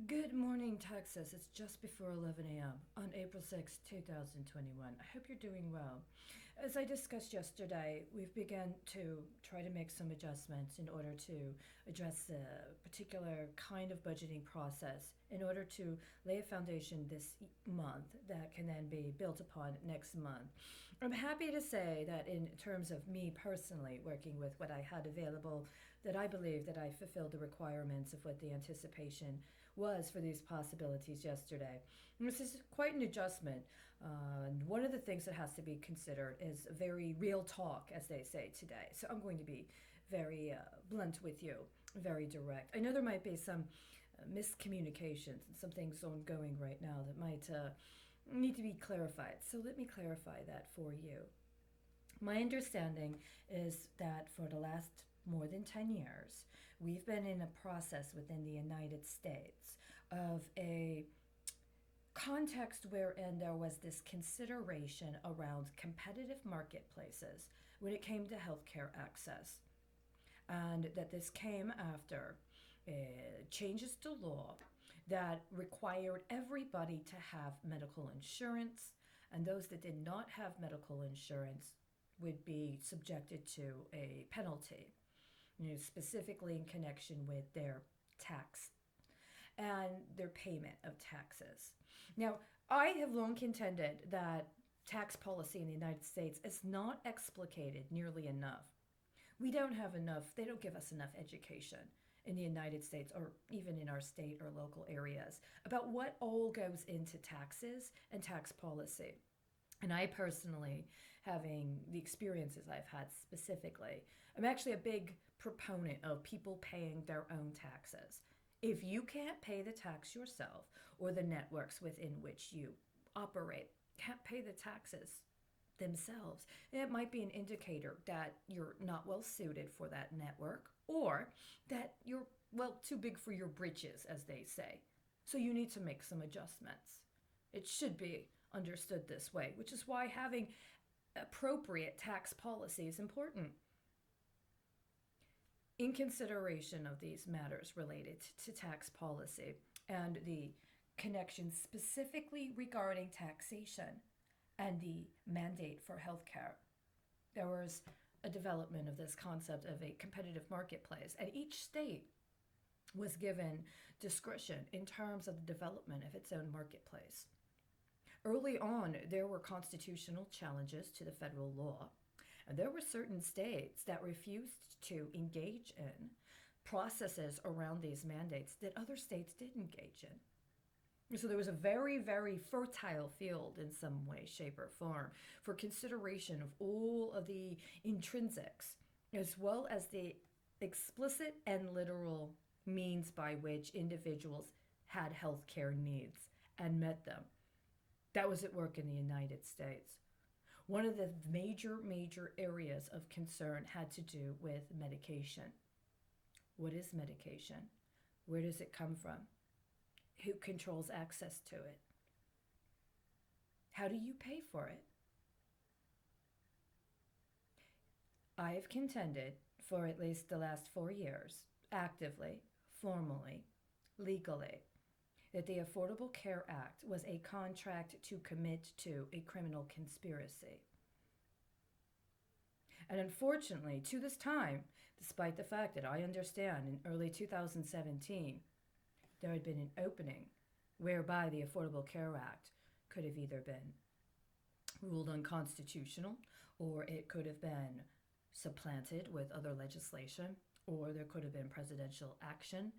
Good morning, Texas. It's just before 11 a.m. on April 6, 2021. I hope you're doing well. As I discussed yesterday, we've begun to try to make some adjustments in order to address a particular kind of budgeting process in order to lay a foundation this month that can then be built upon next month. I'm happy to say that in terms of me personally working with what I had available, that I believe that I fulfilled the requirements of what the anticipation was for these possibilities yesterday. And this is quite an adjustment. And one of the things that has to be considered is very real talk, as they say today. So I'm going to be very blunt with you, very direct. I know there might be some miscommunications and some things ongoing right now that might need to be clarified. So let me clarify that for you. My understanding is that for the last more than 10 years, we've been in a process within the United States of a context wherein there was this consideration around competitive marketplaces when it came to healthcare access, and that this came after changes to law that required everybody to have medical insurance, and those that did not have medical insurance would be subjected to a penalty, specifically in connection with their tax and their payment of taxes. Now, I have long contended that tax policy in the United States is not explicated nearly enough. We don't have enough, they don't give us enough education in the United States or even in our state or local areas about what all goes into taxes and tax policy. And I personally, having the experiences I've had specifically, I'm actually a big proponent of people paying their own taxes. If you can't pay the tax yourself, or the networks within which you operate can't pay the taxes themselves, it might be an indicator that you're not well suited for that network, or that you're, well, too big for your britches, as they say. So you need to make some adjustments. It should be understood this way, which is why having appropriate tax policy is important. In consideration of these matters related to tax policy and the connection specifically regarding taxation and the mandate for healthcare, there was a development of this concept of a competitive marketplace, and each state was given discretion in terms of the development of its own marketplace. Early on, there were constitutional challenges to the federal law, and there were certain states that refused to engage in processes around these mandates that other states did engage in. So there was a very, very fertile field in some way, shape, or form for consideration of all of the intrinsics, as well as the explicit and literal means by which individuals had healthcare needs and met them. That was at work in the United States. One of the major areas of concern had to do with medication. What is medication? Where does it come from? Who controls access to it? How do you pay for it? I have contended for at least the last 4 years, actively, formally, legally, that the Affordable Care Act was a contract to commit to a criminal conspiracy. And unfortunately, to this time, despite the fact that I understand in early 2017 there had been an opening whereby the Affordable Care Act could have either been ruled unconstitutional, or it could have been supplanted with other legislation, or there could have been presidential action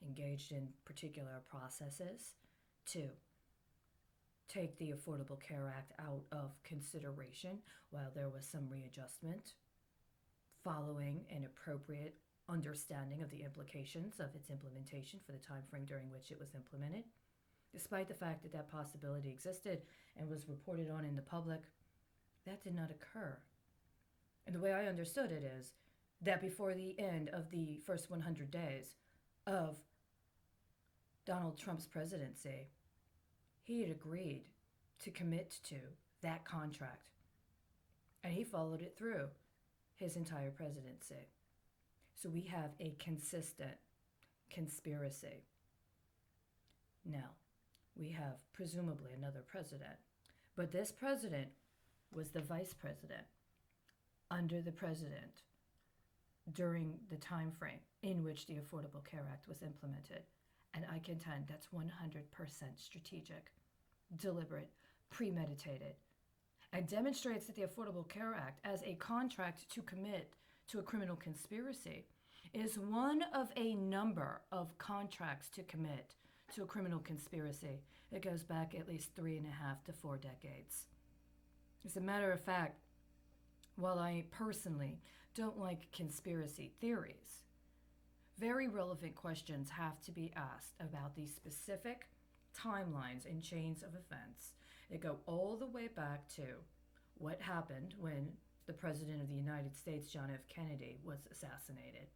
engaged in particular processes to take the Affordable Care Act out of consideration while there was some readjustment following an appropriate understanding of the implications of its implementation for the time frame during which it was implemented. Despite the fact that that possibility existed and was reported on in the public, that did not occur. And the way I understood it is that before the end of the first 100 days of Donald Trump's presidency, he had agreed to commit to that contract. And he followed it through his entire presidency. So we have a consistent conspiracy. Now, we have presumably another president, but this president was the vice president under the president during the time frame in which the Affordable Care Act was implemented. And I contend that's 100% strategic, deliberate, premeditated, and demonstrates that the Affordable Care Act, as a contract to commit to a criminal conspiracy, is one of a number of contracts to commit to a criminal conspiracy that goes back at least 3.5 to 4 decades. As a matter of fact, while I personally don't like conspiracy theories, very relevant questions have to be asked about these specific timelines and chains of events that go all the way back to what happened when the President of the United States, John F. Kennedy, was assassinated,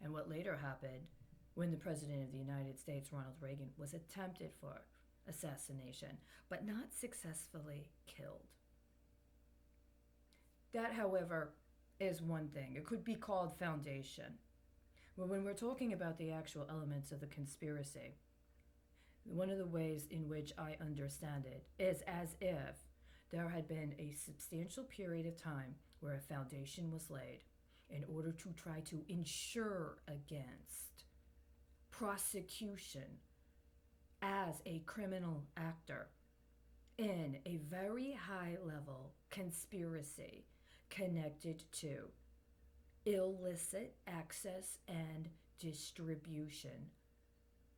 and what later happened when the President of the United States, Ronald Reagan, was attempted for assassination, but not successfully killed. That, however, is one thing. It could be called foundation. But when we're talking about the actual elements of the conspiracy, one of the ways in which I understand it is as if there had been a substantial period of time where a foundation was laid in order to try to insure against prosecution as a criminal actor in a very high level conspiracy connected to illicit access and distribution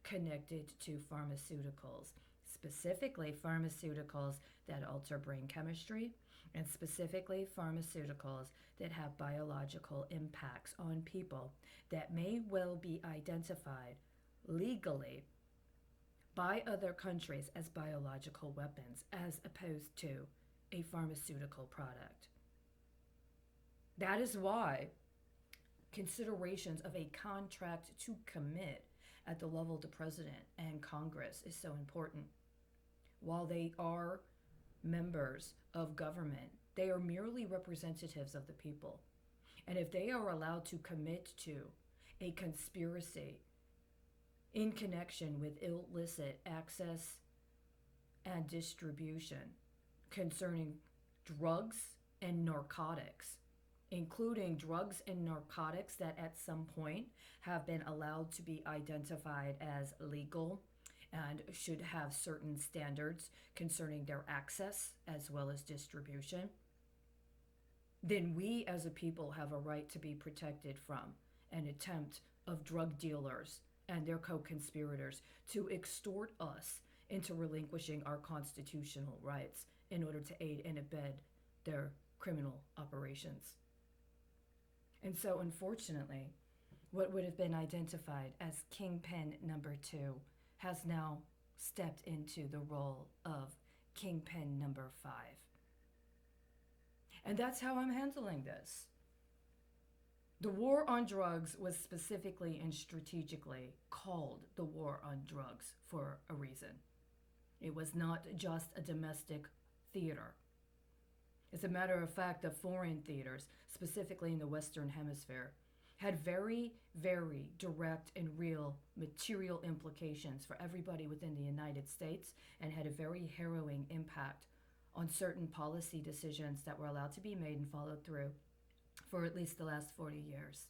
connected to pharmaceuticals, specifically pharmaceuticals that alter brain chemistry, and specifically pharmaceuticals that have biological impacts on people that may well be identified legally by other countries as biological weapons as opposed to a pharmaceutical product. That is why considerations of a contract to commit at the level of the president and Congress is so important. While they are members of government, they are merely representatives of the people. And if they are allowed to commit to a conspiracy in connection with illicit access and distribution concerning drugs and narcotics, including drugs and narcotics that at some point have been allowed to be identified as legal and should have certain standards concerning their access as well as distribution, then we as a people have a right to be protected from an attempt of drug dealers and their co-conspirators to extort us into relinquishing our constitutional rights in order to aid and abet their criminal operations. And so, unfortunately, what would have been identified as Kingpin number 2 has now stepped into the role of Kingpin number 5. And that's how I'm handling this. The war on drugs was specifically and strategically called the war on drugs for a reason. It was not just a domestic theater. As a matter of fact, the foreign theaters, specifically in the Western Hemisphere, had very, very direct and real material implications for everybody within the United States and had a very harrowing impact on certain policy decisions that were allowed to be made and followed through for at least the last 40 years.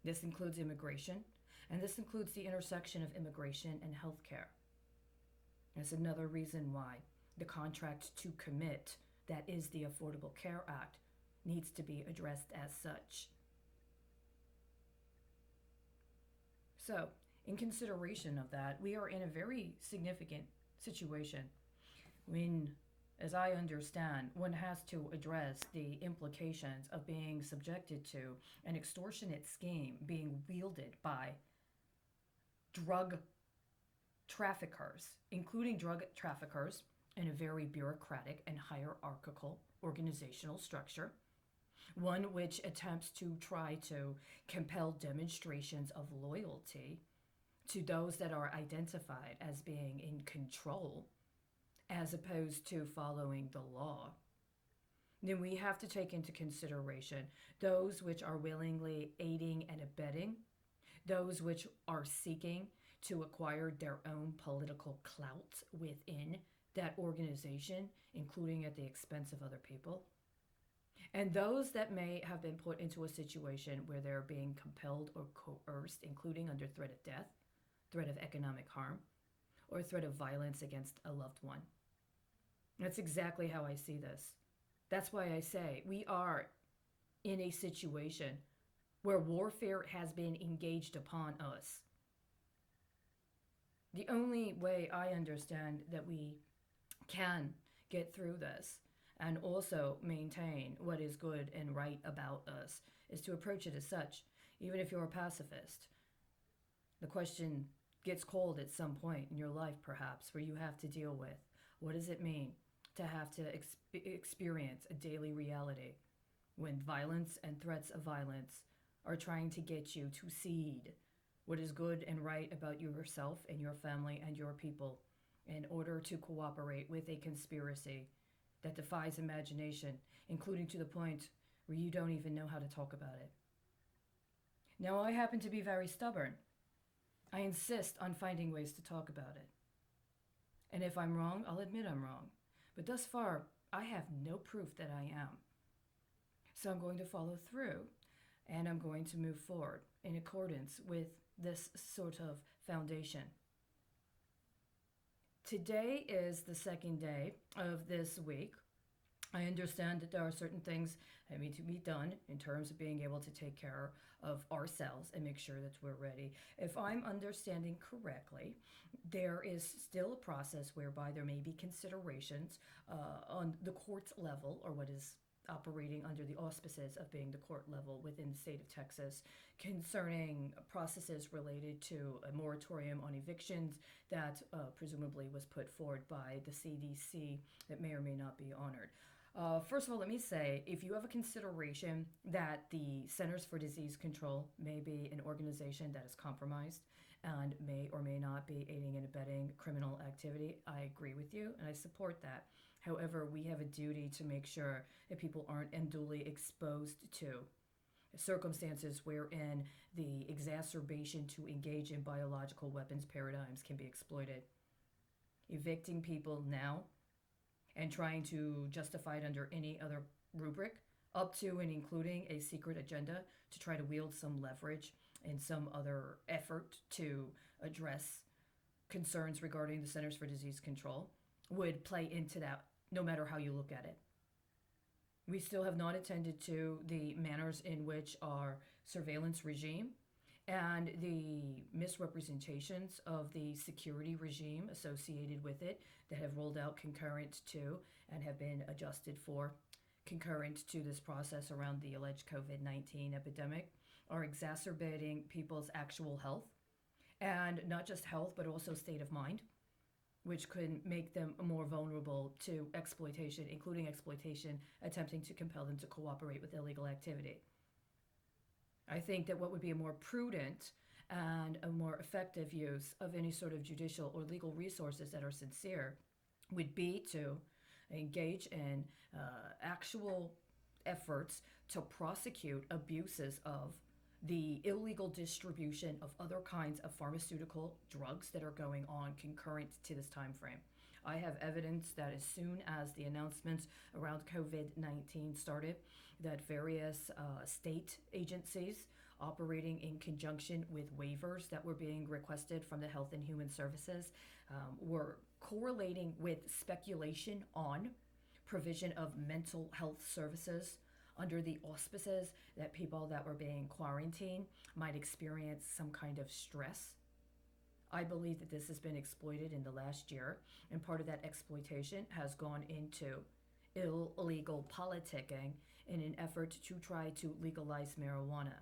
This includes immigration, and this includes the intersection of immigration and healthcare. That's another reason why the contract to commit, that is the Affordable Care Act, needs to be addressed as such. So, in consideration of that, we are in a very significant situation when, as I understand, one has to address the implications of being subjected to an extortionate scheme being wielded by drug traffickers, including drug traffickers in a very bureaucratic and hierarchical organizational structure, one which attempts to try to compel demonstrations of loyalty to those that are identified as being in control as opposed to following the law. Then we have to take into consideration those which are willingly aiding and abetting, those which are seeking to acquire their own political clout within that organization, including at the expense of other people. And those that may have been put into a situation where they're being compelled or coerced, including under threat of death, threat of economic harm, or threat of violence against a loved one. That's exactly how I see this. That's why I say we are in a situation where warfare has been engaged upon us. The only way I understand that we can get through this and also maintain what is good and right about us is to approach it as such, even if you're a pacifist. The question gets called at some point in your life, perhaps, where you have to deal with what does it mean to have to experience a daily reality when violence and threats of violence are trying to get you to cede what is good and right about yourself and your family and your people in order to cooperate with a conspiracy that defies imagination, including to the point where you don't even know how to talk about it. Now, I happen to be very stubborn. I insist on finding ways to talk about it. And if I'm wrong, I'll admit I'm wrong. But thus far, I have no proof that I am. So I'm going to follow through and I'm going to move forward in accordance with this sort of foundation. Today is the second day of this week. I understand that there are certain things that need to be done in terms of being able to take care of ourselves and make sure that we're ready. If I'm understanding correctly, there is still a process whereby there may be considerations on the court level, or what is operating under the auspices of being the court level within the state of Texas, concerning processes related to a moratorium on evictions that presumably was put forward by the CDC that may or may not be honored. First of all, let me say, if you have a consideration that the Centers for Disease Control may be an organization that is compromised and may or may not be aiding and abetting criminal activity, I agree with you and I support that. However, we have a duty to make sure that people aren't unduly exposed to circumstances wherein the exacerbation to engage in biological weapons paradigms can be exploited. Evicting people now and trying to justify it under any other rubric, up to and including a secret agenda to try to wield some leverage and some other effort to address concerns regarding the Centers for Disease Control, would play into that no matter how you look at it. We still have not attended to the manners in which our surveillance regime and the misrepresentations of the security regime associated with it that have rolled out concurrent to and have been adjusted for concurrent to this process around the alleged COVID-19 epidemic are exacerbating people's actual health, and not just health but also state of mind, which could make them more vulnerable to exploitation, including exploitation attempting to compel them to cooperate with illegal activity. I think that what would be a more prudent and a more effective use of any sort of judicial or legal resources that are sincere would be to engage in actual efforts to prosecute abuses of the illegal distribution of other kinds of pharmaceutical drugs that are going on concurrent to this time frame. I have evidence that as soon as the announcements around COVID-19 started, that various state agencies operating in conjunction with waivers that were being requested from the Health and Human Services were correlating with speculation on provision of mental health services under the auspices that people that were being quarantined might experience some kind of stress. I believe that this has been exploited in the last year, and part of that exploitation has gone into illegal politicking in an effort to try to legalize marijuana.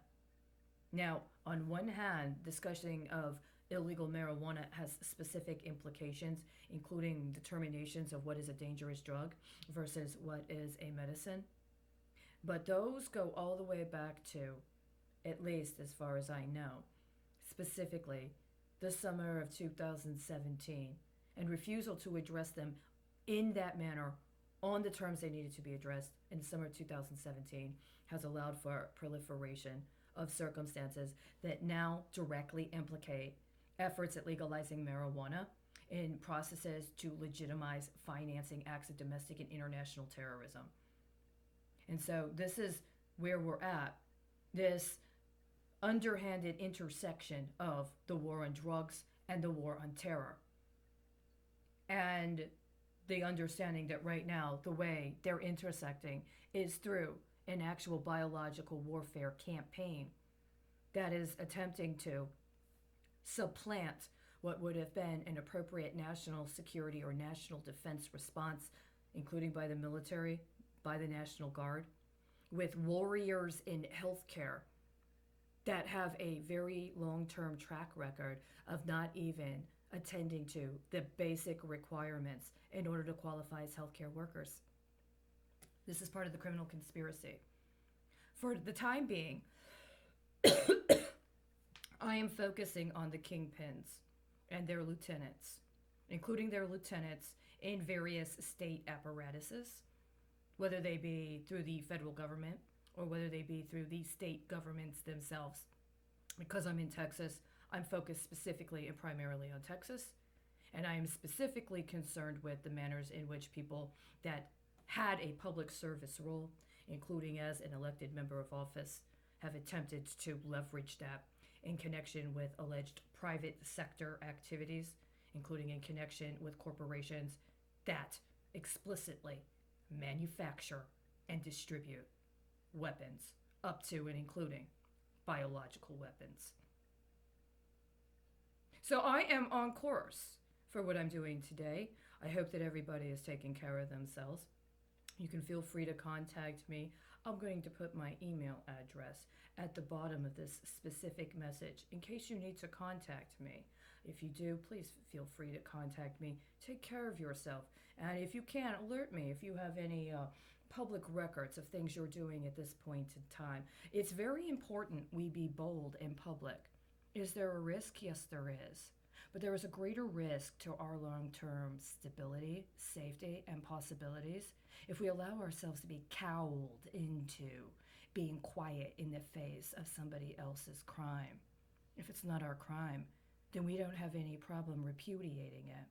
Now, on one hand, discussing of illegal marijuana has specific implications, including determinations of what is a dangerous drug versus what is a medicine. But those go all the way back to, at least as far as I know, specifically the summer of 2017, and refusal to address them in that manner on the terms they needed to be addressed in the summer of 2017 has allowed for proliferation of circumstances that now directly implicate efforts at legalizing marijuana, in processes to legitimize financing acts of domestic and international terrorism. And so this is where we're at, this underhanded intersection of the war on drugs and the war on terror. And the understanding that right now the way they're intersecting is through an actual biological warfare campaign that is attempting to supplant what would have been an appropriate national security or national defense response, including by the military, by the National Guard, with warriors in healthcare that have a very long term track record of not even attending to the basic requirements in order to qualify as healthcare workers. This is part of the criminal conspiracy. For the time being, I am focusing on the kingpins and their lieutenants, including their lieutenants in various state apparatuses, whether they be through the federal government or whether they be through the state governments themselves. Because I'm in Texas, I'm focused specifically and primarily on Texas, and I am specifically concerned with the manners in which people that had a public service role, including as an elected member of office, have attempted to leverage that in connection with alleged private sector activities, including in connection with corporations that explicitly manufacture and distribute weapons, up to and including biological weapons. So I am on course for what I'm doing today. I hope that everybody is taking care of themselves. You can feel free to contact me. I'm going to put my email address at the bottom of this specific message in case you need to contact me. If you do, please feel free to contact me. Take care of yourself. And if you can, alert me if you have any public records of things you're doing at this point in time. It's very important we be bold in public. Is there a risk? Yes, there is. But there is a greater risk to our long-term stability, safety, and possibilities if we allow ourselves to be cowed into being quiet in the face of somebody else's crime. If it's not our crime, then we don't have any problem repudiating it.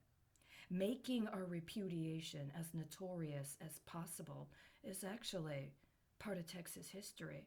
Making our repudiation as notorious as possible is actually part of Texas history.